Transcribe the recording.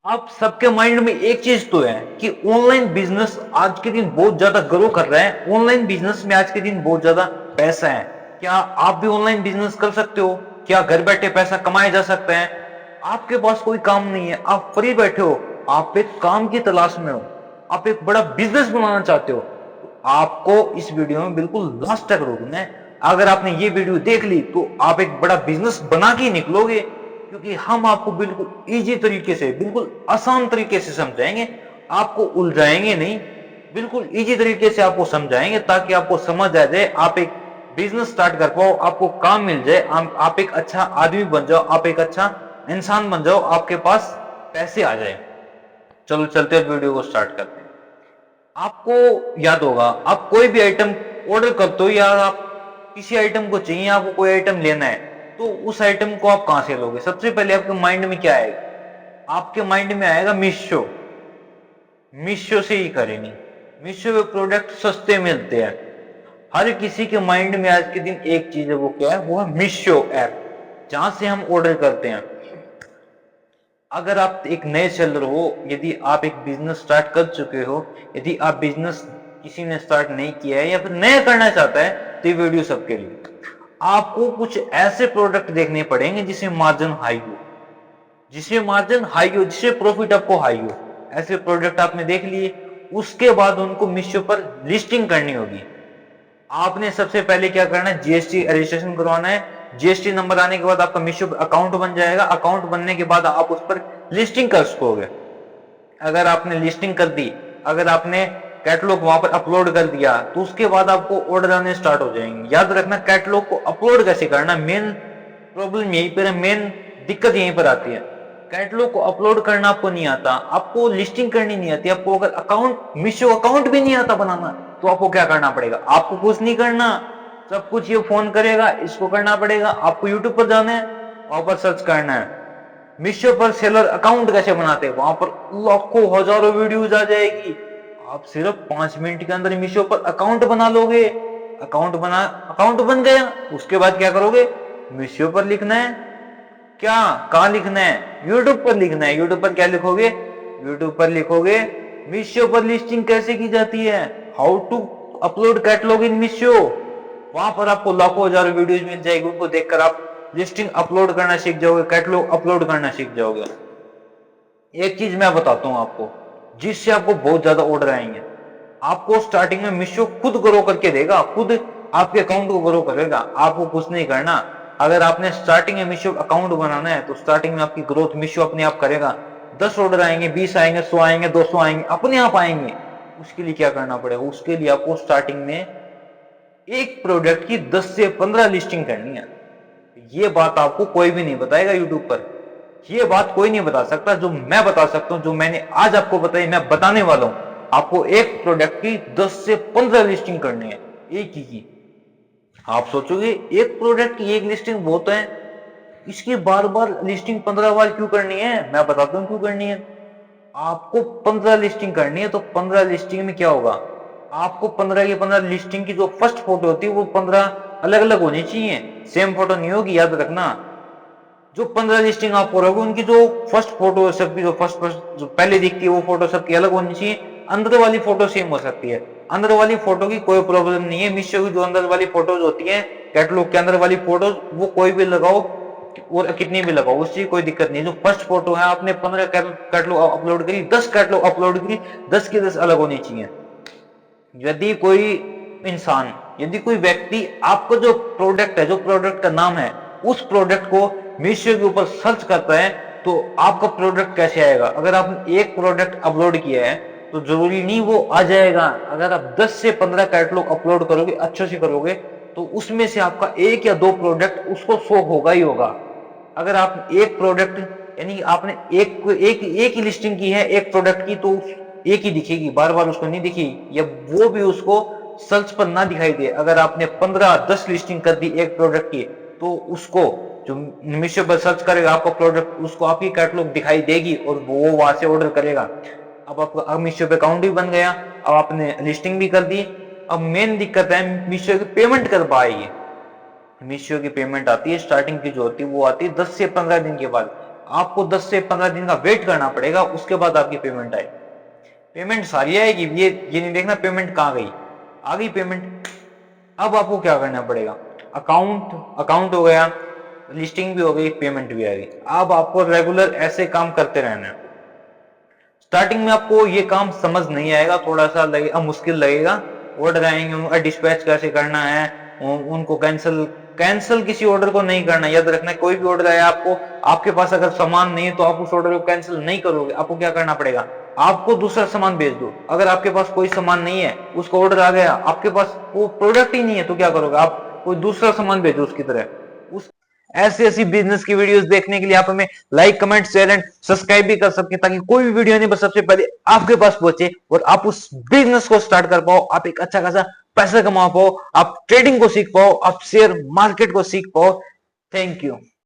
आप सबके माइंड में एक चीज तो है कि ऑनलाइन बिजनेस आज के दिन बहुत ज्यादा ग्रो कर रहा है। ऑनलाइन बिजनेस में आज के दिन बहुत ज्यादा पैसा है। क्या आप भी ऑनलाइन बिजनेस कर सकते हो? क्या घर बैठे पैसा कमाया जा सकता है? आपके पास कोई काम नहीं है, आप फ्री बैठे हो, आप एक काम की तलाश में हो, आप एक बड़ा बिजनेस बनाना चाहते हो, तो आपको इस वीडियो में बिल्कुल लास्ट तक रोकना है। अगर आपने ये वीडियो देख ली तो आप एक बड़ा बिजनेस बना के निकलोगे, क्योंकि हम आपको बिल्कुल इजी तरीके से, बिल्कुल आसान तरीके से समझाएंगे। आपको उलझाएंगे नहीं, बिल्कुल इजी तरीके से आपको समझाएंगे ताकि आपको समझ आ जाए, आप एक बिजनेस स्टार्ट कर पाओ, आपको काम मिल जाए, आप एक अच्छा आदमी बन जाओ, आप एक अच्छा इंसान बन जाओ, आपके पास पैसे आ जाए। चलो चलते हैं, वीडियो को स्टार्ट करते हैं। आपको याद होगा, आप कोई भी आइटम ऑर्डर करते हो या आप किसी आइटम को चाहिए, आपको कोई आइटम लेना है, तो उस आइटम को आप कहां से लोगे? सबसे पहले आपके माइंड में क्या आएगा? आपके माइंड में आएगा मीशो। मीशो से ही करेंगे, मीशो पे प्रोडक्ट सस्ते मिलते हैं। हर किसी के माइंड में आज के दिन एक चीज है, वो क्या है? वो है मीशो ऐप, जहां से हम ऑर्डर करते हैं। अगर आप एक नए सेलर हो, यदि आप एक बिजनेस स्टार्ट कर चुके हो, यदि आप बिजनेस किसी ने स्टार्ट नहीं किया है या फिर नया करना चाहता है, तो ये वीडियो सबके लिए। आपको कुछ ऐसे प्रोडक्ट देखने पड़ेंगे जिसमें मार्जिन हाई हो, जिसमें मार्जिन हाई हो, जिससे प्रॉफिट आपको हाई हो। ऐसे प्रोडक्ट आपने देख लिए, उसके बाद उनको मीशो पर लिस्टिंग करनी होगी। आपने सबसे पहले क्या करना है? जीएसटी रजिस्ट्रेशन करवाना है। जीएसटी नंबर आने के बाद आपका मीशो अकाउंट बन जाएगा। अकाउंट बनने के बाद आप उस पर लिस्टिंग कर सकोगे। अगर आपने लिस्टिंग कर दी, अगर आपने कैटलॉग वहां पर अपलोड कर दिया, तो उसके बाद आपको ऑर्डर आने स्टार्ट हो जाएंगे। याद रखना, कैटलॉग को अपलोड कैसे करना, मेन प्रॉब्लम यहीं पर है, मेन दिक्कत यहीं पर आती है। कैटलॉग को अपलोड करना आपको नहीं आता, आपको लिस्टिंग करनी नहीं आती, आपको अगर अकाउंट, मीशो अकाउंट भी नहीं आता बनाना, तो आपको क्या करना पड़ेगा? आपको कुछ नहीं करना, सब कुछ ये फोन करेगा, इसको करना पड़ेगा। आपको यूट्यूब पर जाना है, वहां पर सर्च करना है मीशो पर सेलर अकाउंट कैसे बनाते हैं। वहां पर लाखों हजारों वीडियोज आ जाएगी। आप सिर्फ 5 मिनट के अंदर मीशो पर अकाउंट बना लोगे। अकाउंट बन गया, उसके बाद क्या करोगे? मीशो पर लिखना है। क्या? कहां लिखना है? यूट्यूब पर लिखना है। यूट्यूब पर क्या लिखोगे? यूट्यूब पर लिखोगे मीशो पर लिस्टिंग कैसे की जाती है, हाउ टू अपलोड कैटलॉग इन मीशो। वहां पर आपको लाखों हजारों वीडियोज मिल जाएगी, उनको देखकर आप लिस्टिंग अपलोड करना सीख जाओगे, कैटलॉग अपलोड करना सीख जाओगे। एक चीज मैं बताता हूं आपको, जिससे आपको बहुत ज्यादा ऑर्डर आएंगे। आपको स्टार्टिंग में मीशो खुद ग्रो करके देगा, खुद आपके अकाउंट को ग्रो करेगा, आपको कुछ नहीं करना। अगर आपने स्टार्टिंग में मीशो अकाउंट बनाना है, तो स्टार्टिंग में आपकी ग्रोथ मीशो अपने आप करेगा। 10 ऑर्डर आएंगे, 20 आएंगे, 100 आएंगे, 200 आएंगे, अपने आप आएंगे। उसके लिए क्या करना पड़ेगा? उसके लिए आपको स्टार्टिंग में एक प्रोडक्ट की 10 से 15 लिस्टिंग करनी है। ये बात आपको कोई भी नहीं बताएगा यूट्यूब पर। ये बात कोई नहीं बता सकता, जो मैं बता सकता हूं, जो मैंने आज आपको बताई, मैं बताने वाला हूं। आपको एक प्रोडक्ट की 10 से 15 लिस्टिंग करनी है, एक ही की। आप सोचोगे एक प्रोडक्ट की एक लिस्टिंग बहुत है, इसकी बार बार लिस्टिंग 15 बार क्यों करनी है? मैं बताता हूं क्यों करनी है। आपको 15 लिस्टिंग करनी है, तो 15 लिस्टिंग में क्या होगा? आपको 15 की 15 लिस्टिंग की जो फर्स्ट फोटो होती है, वो 15 अलग अलग होनी चाहिए, सेम फोटो नहीं होगी, याद रखना। जो 15 लिस्टिंग आप करोगे, उनकी जो फर्स्ट फोटो है सबकी, जो फर्स्ट फर्स्ट जो पहले दिखती है, वो फोटो सबकी अलग होनी चाहिए। अंदर वाली फोटो सेम हो सकती है, अंदर वाली फोटो की कोई प्रॉब्लम नहीं है। मीशो की जो अंदर वाली फोटोज होती है, कैटलॉग के अंदर वाली फोटोज, वो कोई भी लगाओ और कितनी भी लगाओ, उसकी कोई दिक्कत नहीं। जो फर्स्ट फोटो है, आपने 15 कैटलॉग अपलोड करी, 10 कैटलॉग अपलोड करी, 10 की 10 अलग होनी चाहिए। यदि कोई इंसान, यदि कोई व्यक्ति आपका जो प्रोडक्ट है, जो प्रोडक्ट का नाम है, उस प्रोडक्ट को मीशो के ऊपर सर्च करता है, तो आपका प्रोडक्ट कैसे आएगा? अगर आपने एक प्रोडक्ट अपलोड किया है, तो जरूरी नहीं वो आ जाएगा। अगर आप 10 से 15 कैटलॉग अपलोड करोगे, अच्छे से करोगे, तो उसमें से आपका एक या दो प्रोडक्ट उसको शो होगा ही होगा। अगर आप एक प्रोडक्ट, यानी आपने एक एक एक ही लिस्टिंग की है एक प्रोडक्ट की, तो एक ही दिखेगी, बार बार उसको नहीं दिखेगी, या वो भी उसको सर्च पर ना दिखाई दे। अगर आपने 15-10 लिस्टिंग कर दी एक प्रोडक्ट की, तो उसको जो मीशो पर सर्च करेगा आपका प्रोडक्ट, उसको आपकी कैटलॉग दिखाई देगी और वो वहां से ऑर्डर करेगा। अब आपका मीशो पे अकाउंट भी बन गया, अब आपने लिस्टिंग भी कर दी। अब मेन दिक्कत है मीशो की पेमेंट कर पाएगी। मीशो की पेमेंट आती है स्टार्टिंग की, जो होती है वो आती है 10 से 15 दिन के बाद। आपको 10 से 15 दिन का वेट करना पड़ेगा, उसके बाद आपकी पेमेंट आएगी। पेमेंट सारी आएगी, ये नहीं देखना पेमेंट कहाँ गई, आ गई पेमेंट। अब आपको क्या करना पड़ेगा, अकाउंट हो गया, लिस्टिंग भी हो गई, पेमेंट भी आ गई। अब आपको रेगुलर ऐसे काम करते रहना है। स्टार्टिंग में आपको ये काम समझ नहीं आएगा, थोड़ा सा लगेगा, मुश्किल लगेगा। ऑर्डर आएंगे, उनका डिस्पैच कैसे करना है, उनको कैंसिल किसी ऑर्डर को नहीं करना। याद रखना, कोई भी ऑर्डर आया आपको, आपके पास अगर सामान नहीं है तो आप उस ऑर्डर को कैंसिल नहीं करोगे। आपको क्या करना पड़ेगा, आपको दूसरा सामान भेज दो। अगर आपके पास कोई सामान नहीं है, उसका ऑर्डर आ गया, आपके पास वो प्रोडक्ट ही नहीं है, तो क्या करोगे, आप कोई दूसरा सामान भेजो उसकी तरह। उस ऐसी ऐसी बिजनेस की वीडियोस देखने के लिए आप हमें like, comment, share and subscribe भी कर सकते हैं, ताकि कोई भी वीडियो नहीं बस सबसे पहले आपके पास पहुंचे और आप उस बिजनेस को स्टार्ट कर पाओ, आप एक अच्छा खासा पैसा कमा पाओ, आप ट्रेडिंग को सीख पाओ, आप शेयर मार्केट को सीख पाओ। Thank you.